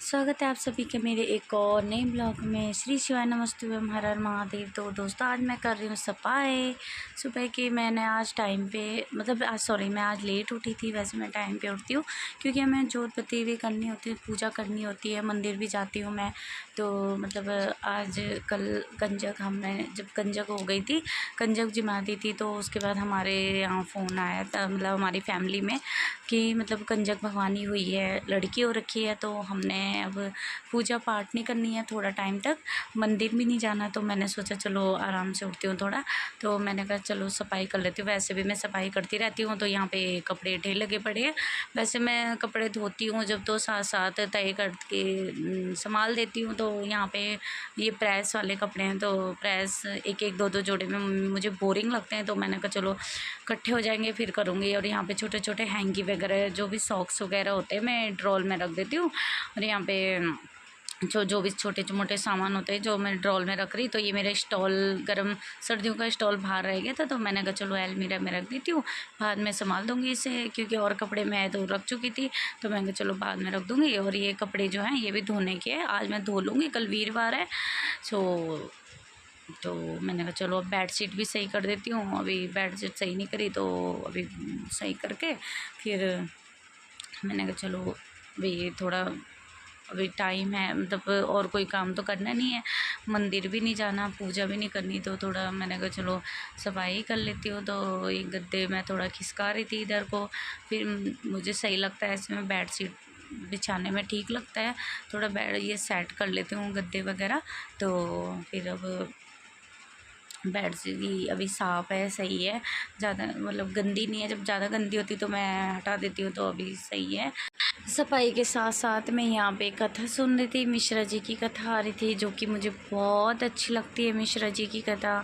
स्वागत है आप सभी के मेरे एक और नए ब्लॉग में। श्री शिवाय नमस्तुभ्यम, हर हर महादेव। तो दोस्तों आज मैं कर रही हूँ सफाई सुबह की। मैंने आज टाइम पे मैं आज लेट उठी थी। वैसे मैं टाइम पे उठती हूँ क्योंकि हमें जोत बत्ती भी करनी होती है, पूजा करनी होती है, मंदिर भी जाती हूँ मैं। तो आज कल हमने जब कंजक हो गई थी, कंजक जिमा दी थी, तो उसके बाद हमारे यहाँ फ़ोन आया था, हमारी फैमिली में, कि कंजक भगवानी हुई है, लड़की हो रखी है। तो हमने अब पूजा पाठ नहीं करनी है, थोड़ा टाइम तक मंदिर भी नहीं जाना। तो मैंने सोचा चलो आराम से उठती हूँ थोड़ा, तो मैंने कहा चलो सफाई कर लेती हूँ। वैसे भी मैं सफाई करती रहती हूँ। तो यहाँ पे कपड़े ढेर लगे पड़े हैं। वैसे मैं कपड़े धोती हूँ जब, तो साथ साथ तय करके संभाल देती हूँ। तो यहाँ पे ये प्रेस वाले कपड़े हैं, तो प्रेस एक एक दो दो जोड़े में मुझे बोरिंग लगते हैं। तो मैंने कहा चलो इकट्ठे हो जाएंगे फिर करूँगी। और यहाँ पे छोटे छोटे हैंकी वगैरह जो भी सॉक्स वगैरह होते हैं मैं ड्रॉल में रख देती हूँ। और यहाँ पे जो भी छोटे मोटे सामान होते हैं जो मैं ड्रॉल में रख रही। तो ये मेरा स्टॉल, गर्म सर्दियों का स्टॉल बाहर रह गया था, तो मैंने कहा चलो अलमीरा में रख देती हूँ, बाद में संभाल दूँगी इसे, क्योंकि और कपड़े मैं तो रख चुकी थी। तो मैंने कहा चलो बाद में रख दूँगी। और ये कपड़े जो हैं ये भी धोने के हैं, आज मैं धो लूँगी, कल वीरवार है। तो मैंने कहा चलो अब बेडशीट भी सही कर देती हूँ। अभी बेडशीट सही नहीं करी, तो अभी सही करके फिर मैंने कहा चलो अभी थोड़ा अभी टाइम है, और कोई काम तो करना नहीं है, मंदिर भी नहीं जाना, पूजा भी नहीं करनी। तो थोड़ा मैंने कहा चलो सफाई कर लेती हूँ। तो ये गद्दे मैं थोड़ा खिसका रही थी इधर को, फिर मुझे सही लगता है ऐसे में बेडशीट बिछाने में, ठीक लगता है। थोड़ा बेड ये सेट कर लेती हूँ गद्दे वगैरह। तो फिर अब बेडशीट भी अभी साफ़ है, सही है, ज़्यादा गंदी नहीं है। जब ज़्यादा गंदी होती तो मैं हटा देती हूँ, तो अभी सही है। सफाई के साथ साथ मैं यहाँ पे कथा सुन रही थी, मिश्रा जी की कथा आ रही थी, जो कि मुझे बहुत अच्छी लगती है मिश्रा जी की कथा।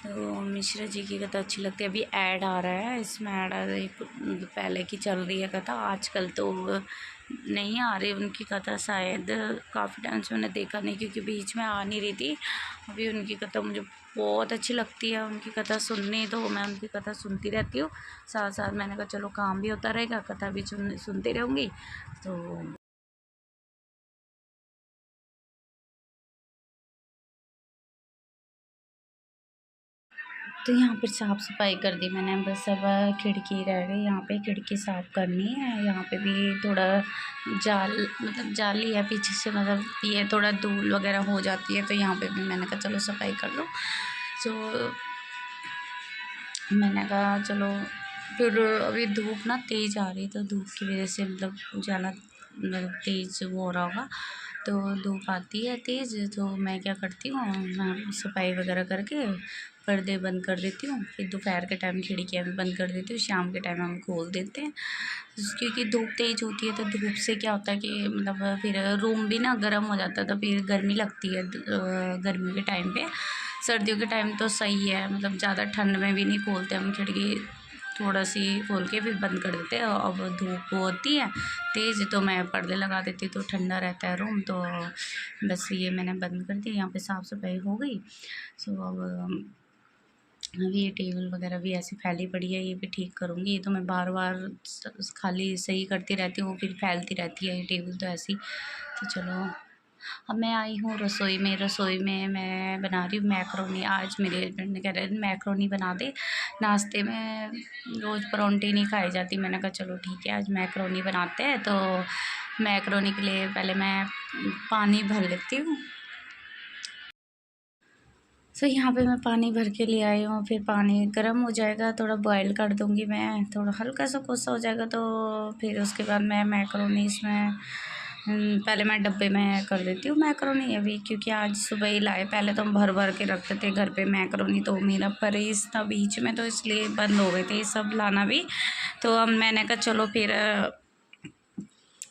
तो मिश्रा जी की कथा अच्छी लगती है। अभी ऐड आ रहा है, इसमें ऐड आ रही, पहले की चल रही है कथा, आजकल तो नहीं आ रही उनकी कथा, शायद काफ़ी टाइम से मैंने देखा नहीं, क्योंकि बीच में आ नहीं रही थी। अभी उनकी कथा मुझे बहुत अच्छी लगती है, उनकी कथा सुननी, तो मैं उनकी कथा सुनती रहती हूँ। साथ साथ मैंने कहा चलो काम भी होता रहेगा, कथा भी सुनती रहूँगी। तो यहाँ पर साफ़ सफाई कर दी मैंने, बस अब खिड़की रह गई, यहाँ पे खिड़की साफ़ करनी है। यहाँ पे भी थोड़ा जाल जाली है पीछे से, ये थोड़ा धूल वगैरह हो जाती है, तो यहाँ पे भी मैंने कहा चलो सफाई कर लो। तो मैंने कहा चलो, फिर अभी धूप ना तेज़ आ रही, तो धूप की वजह से ज़्यादा तेज़ वो हो रहा होगा। तो धूप आती है तेज़, तो मैं क्या करती हूँ, मैं सफाई वगैरह करके पर्दे बंद कर देती हूँ। फिर दोपहर के टाइम खिड़कियाँ भी बंद कर देती हूँ, शाम के टाइम हम खोल देते हैं, क्योंकि धूप तेज़ होती है। तो धूप से क्या होता है कि फिर रूम भी ना गर्म हो जाता है, तो फिर गर्मी लगती है गर्मी के टाइम पे। सर्दियों के टाइम तो सही है, ज़्यादा ठंड में भी नहीं खोलते हम खिड़की, थोड़ा सी खोल के फिर बंद कर देते हैं। अब धूप होती है तेज़, तो मैं पर्दे लगा देती हूँ, तो ठंडा रहता है रूम। तो बस ये मैंने बंद कर दिया, यहाँ पे साफ़ सफाई हो गई। सो अब ये टेबल वगैरह भी ऐसी फैली पड़ी है, ये भी ठीक करूँगी। ये तो मैं बार बार खाली सही करती रहती हूँ, फिर फैलती रहती है ये टेबल तो ऐसी। तो चलो अब मैं आई हूँ रसोई में मैं बना रही हूँ मैक्रोनी। आज मेरे हस्बैंड ने कह रहे मैक्रोनी बना दे, नाश्ते में रोज़ परोंठी नहीं खाई जाती। मैंने कहा चलो ठीक है, आज मैक्रोनी बनाते हैं। तो मैक्रोनी के लिए पहले मैं पानी भर लेती हूँ। तो यहाँ पे मैं पानी भर के ले आई हूँ, फिर पानी गर्म हो जाएगा, थोड़ा बॉयल कर दूँगी मैं, थोड़ा हल्का सा कोसा हो जाएगा। तो फिर उसके बाद मैं मैक्रोनी इसमें पहले मैं डब्बे में कर देती हूँ मैक्रोनी अभी, क्योंकि आज सुबह ही लाए। पहले तो हम भर भर के रखते थे घर पे मैक्रोनी, तो मेरा परहेज़ था बीच में, तो इसलिए बंद हो गए थे ये सब लाना भी। तो अब मैंने कहा चलो फिर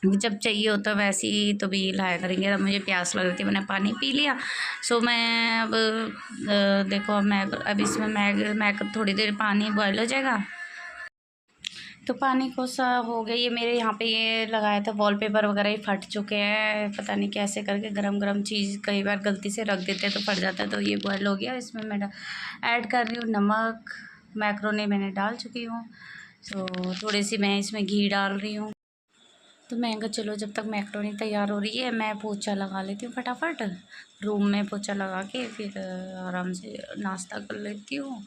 जब चाहिए होता वैसे ही तो भी लाया करेंगे। अब मुझे प्यास लग रही थी, मैंने पानी पी लिया। सो मैं अब देखो, अब मैं अब इसमें मैग थोड़ी देर पानी बॉयल हो जाएगा। तो पानी को सा हो गया, ये मेरे यहाँ पे ये लगाया था वॉलपेपर वगैरह, ये फट चुके हैं, पता नहीं कैसे करके। गरम गरम चीज़ कई बार गलती से रख देते हैं तो फट जाता है। तो ये बॉयल हो गया, इसमें मैं ऐड कर रही हूँ नमक। मैक्रोनी मैंने डाल चुकी हूँ, तो थोड़ी सी मैं इसमें घी डाल रही हूँ। तो मैं कहा चलो जब तक मैक्रोनी तैयार हो रही है मैं पोछा लगा लेती हूँ फटाफट, रूम में पोछा लगा के फिर आराम से नाश्ता कर लेती हूँ।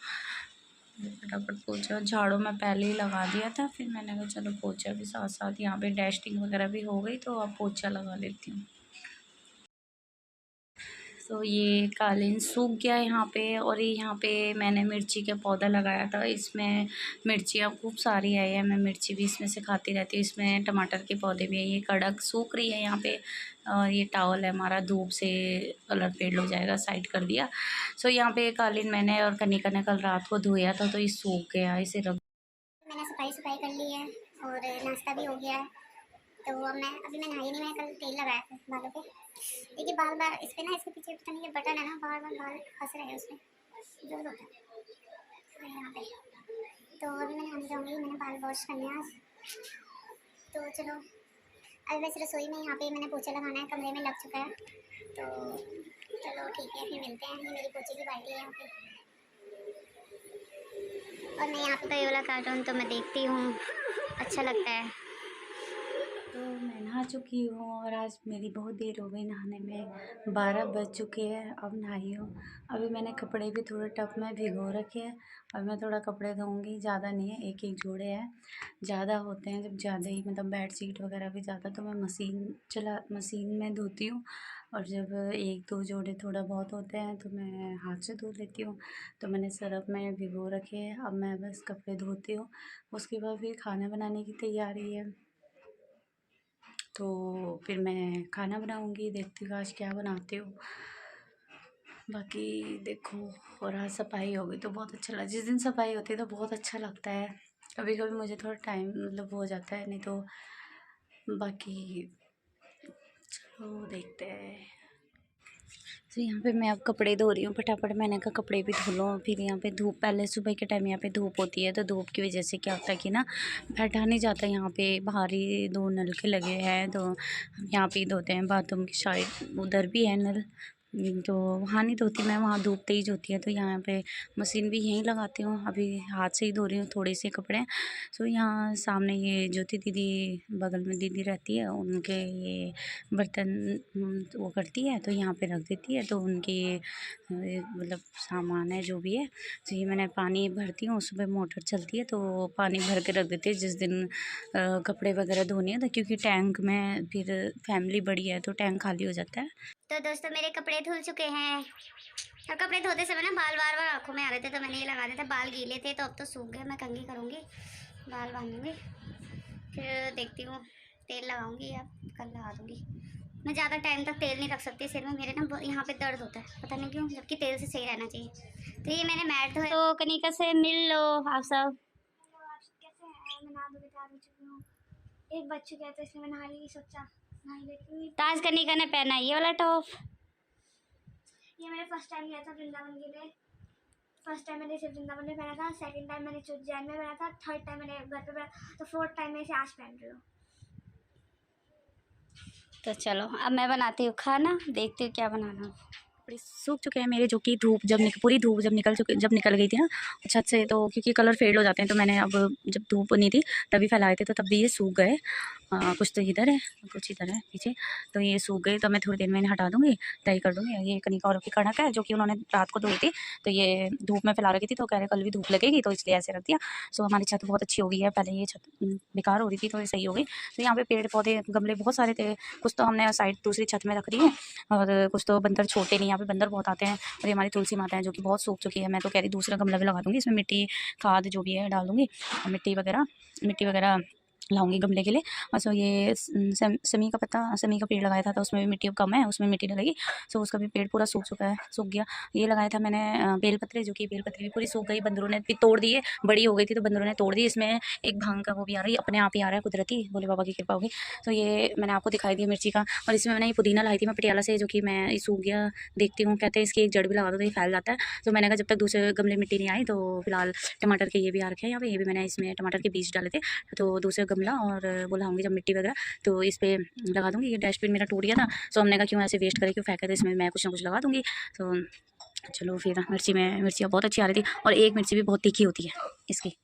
फटाफट पोछा झाड़ू मैं पहले ही लगा दिया था, फिर मैंने कहा चलो पोछा भी साथ साथ, यहाँ पे डस्टिंग वगैरह भी हो गई तो अब पोछा लगा लेती हूँ। तो ये कालीन सूख गया यहाँ पे। और ये यहाँ पे मैंने मिर्ची का पौधा लगाया था, इसमें मिर्चियाँ खूब सारी आई है, मैं मिर्ची भी इसमें से खाती रहती हूँ। इसमें टमाटर के पौधे भी है, ये कड़क सूख रही है यहाँ पे। और ये टॉवल है हमारा, धूप से कलर फेड हो जाएगा, साइड कर दिया। सो यहाँ पे कालीन मैंने और कनिका ने कल रात को धोया था तो ये सूख गया, इसे रख मैंने सफाई कर ली है और नाश्ता भी हो गया है। तो अब मैं नहाई नहीं, मैं कल तेल लगाया था बालों पे। देखिए बाल बार इस पर ना, इसके पीछे पता नहीं ये बटन है ना, बार बार बाल फंस रहे हैं उसमें, दर्द होता है यहाँ पे। तो अभी मैं नहाने जाऊँगी, मैंने बाल वॉश करने आज। तो चलो अभी बस रसोई में यहाँ पे मैंने पोछा लगाना है, कमरे में लग चुका है। तो चलो ठीक है, फिर मिलते हैं। ये मेरी पोछे की बाल्टी है यहाँ पे, और मैं यहाँ पे ये वाला कार्टून तो मैं देखती हूँ, अच्छा लगता है। तो मैं नहा चुकी हूँ और आज मेरी बहुत देर हो गई नहाने में, 12 बज चुके हैं, अब नहाई हूँ। अभी मैंने कपड़े भी थोड़े टब में भिगो रखे हैं और मैं थोड़ा कपड़े धोऊंगी, ज़्यादा नहीं है, एक एक जोड़े हैं। ज़्यादा होते हैं जब ज़्यादा ही, मतलब बेड शीट वगैरह भी ज़्यादा, तो मैं मशीन में धोती हूँ। और जब एक दो जोड़े थोड़ा बहुत होते हैं तो मैं हाथ से धो लेती हूँ। तो मैंने सर्फ़ में भिगो रखे हैं, अब मैं बस कपड़े धोती हूँ। उसके बाद फिर खाना बनाने की तैयारी है, तो फिर मैं खाना बनाऊंगी, देखती हूँ आज क्या बनाती हूँ। बाकी देखो, और आज सफाई होगी तो बहुत अच्छा लगा, जिस दिन सफाई होती है तो बहुत अच्छा लगता है। कभी कभी मुझे थोड़ा टाइम मतलब हो जाता है, नहीं तो बाकी चलो देखते हैं। तो यहाँ पे मैं अब कपड़े धो रही हूँ फटाफट, मैंने कहा कपड़े भी धो लो। फिर यहाँ पे धूप, पहले सुबह के टाइम यहाँ पे धूप होती है, तो धूप की वजह से क्या होता है कि ना बैठा नहीं जाता। यहाँ पे बाहर ही 2 नल के लगे हैं, तो हम यहाँ पे ही धोते हैं। बाथरूम की साइड उधर भी है नल, तो वहाँ नहीं धोती मैं, वहाँ धूप तेज़ होती है, तो यहाँ पे मशीन भी यहीं लगाती हूँ। अभी हाथ से ही धो रही हूँ थोड़े से कपड़े। सो यहाँ सामने ये ज्योति दीदी, बगल में दीदी रहती है, उनके ये बर्तन वो करती है, तो यहाँ पे रख देती है। तो उनके मतलब सामान है जो भी है, तो ये मैंने पानी भरती हूँ, सुबह मोटर चलती है तो पानी भर के रख देती है जिस दिन कपड़े वगैरह धोने हैं, तो क्योंकि टैंक में फिर फैमिली बड़ी है तो टैंक खाली हो जाता है। तो दोस्तों मेरे कपड़े धुल चुके हैं, और कपड़े धोते समय ना बाल बार बार आँखों में आ रहे थे, तो मैंने ये लगा दिया था। बाल गीले थे तो अब तो सूख गए, मैं कंघी करूँगी, बाल बांधूँगी, फिर देखती हूँ तेल लगाऊँगी या कल लगा दूँगी। मैं ज़्यादा टाइम तक तेल नहीं रख सकती सिर में, मेरे ना यहाँ पे दर्द होता है, पता नहीं क्यों, जबकि तेल से सही रहना चाहिए। तो ये मैंने मैट धोया। तो कनिका से मिल लो आप सब। कैसे हैं? मैं नहा धो के तैयार हो चुकी हूँ, 1 बज चुका है, तो इसलिए मैं नहा ली, सोचा नहा लेती हूँ। ताज कनिका ने पहना ये वाला टॉप, ये मैंने फर्स्ट टाइम लिया था वृंदावन के लिए। फर्स्ट टाइम मैंने इसे वृंदावन में पहना था, सेकंड टाइम मैंने उज्जैन में पहना था, थर्ड टाइम मैंने घर पे पहना, तो फोर्थ टाइम मैं इसे आज पहन रही हूँ। तो चलो अब मैं बनाती हूँ खाना, देखती हूँ क्या बनाना। कपड़े सूख चुके हैं मेरे, जो कि पूरी धूप जब निकल गई थी ना छत से, तो क्योंकि कलर फेड हो जाते हैं, तो मैंने अब जब धूप नहीं थी तभी फैलाए थे, तो तब भी ये सूख गए। कुछ तो इधर है, कुछ इधर है पीछे, तो ये सूख गए। तो मैं थोड़ी देर में इन्हें हटा दूँगी, तय कर दूँगी। ये कनिका और की कणक है जो कि उन्होंने रात को धोई थी, तो ये धूप में फैला रखी थी, तो कह रहे कल भी धूप लगेगी, तो इसलिए ऐसे रख दिया। सो हमारी छत बहुत अच्छी हो गई है, पहले ये छत बेकार हो रही थी तो ये सही हो गई। तो यहाँ पे पेड़ पौधे गमले बहुत सारे थे, कुछ तो हमने साइड दूसरी छत में रख दी है, और कुछ तो बंदर छोटे नहीं, यहाँ पे बंदर बहुत आते हैं। और ये हमारी तुलसी माता है जो कि बहुत सूख चुकी है, मैं तो कह रही दूसरा गमला भी लगा दूँगी, इसमें मिट्टी खाद जो भी है डाल दूँगी, और मिट्टी वगैरह लाऊंगी गमले के लिए। और सो ये समी का पेड़ लगाया था, तो उसमें भी मिट्टी कम है, उसमें मिट्टी लगेगी। सो उसका भी पेड़ पूरा सूख गया। ये लगाया था मैंने बेलपत्रे, जो कि बेलपत्रे भी पूरी सूख गई, बंदरों ने भी तोड़ दिए, बड़ी हो गई थी तो बंदरों ने तोड़ दी। इसमें एक भांग का वो भी आ रही है, अपने आप ही आ रहा है, कुदरती, भोले बाबा की कृपा होगी। तो ये मैंने आपको दिखाई दिया मिर्ची का। और इसमें मैंने ये पुदीना लाई थी मैं पटियाला से, जो कि मैं ये सूख गया, देखती हूँ, कहते हैं इसकी एक जड़ भी लगा दो तो ये फैल जाता है। तो मैंने कहा जब तक दूसरे गमले मिट्टी नहीं आई, तो फिलहाल टमाटर के ये भी आ रखे हैं यहाँ पे, ये भी मैंने इसमें टमाटर के बीज डाले थे, तो दूसरे गमला और वो लाऊंगी जब मिट्टी वगैरह, तो इस पर लगा दूँगी। ये डस्टबिन मेरा टूट गया था, तो हमने कहा क्यों ऐसे वेस्ट करें, क्यों फेंके, तो इसमें मैं कुछ ना कुछ लगा दूँगी। तो चलो फिर मिर्चियाँ बहुत अच्छी आ रही थी, और एक मिर्ची भी बहुत तीखी होती है इसकी।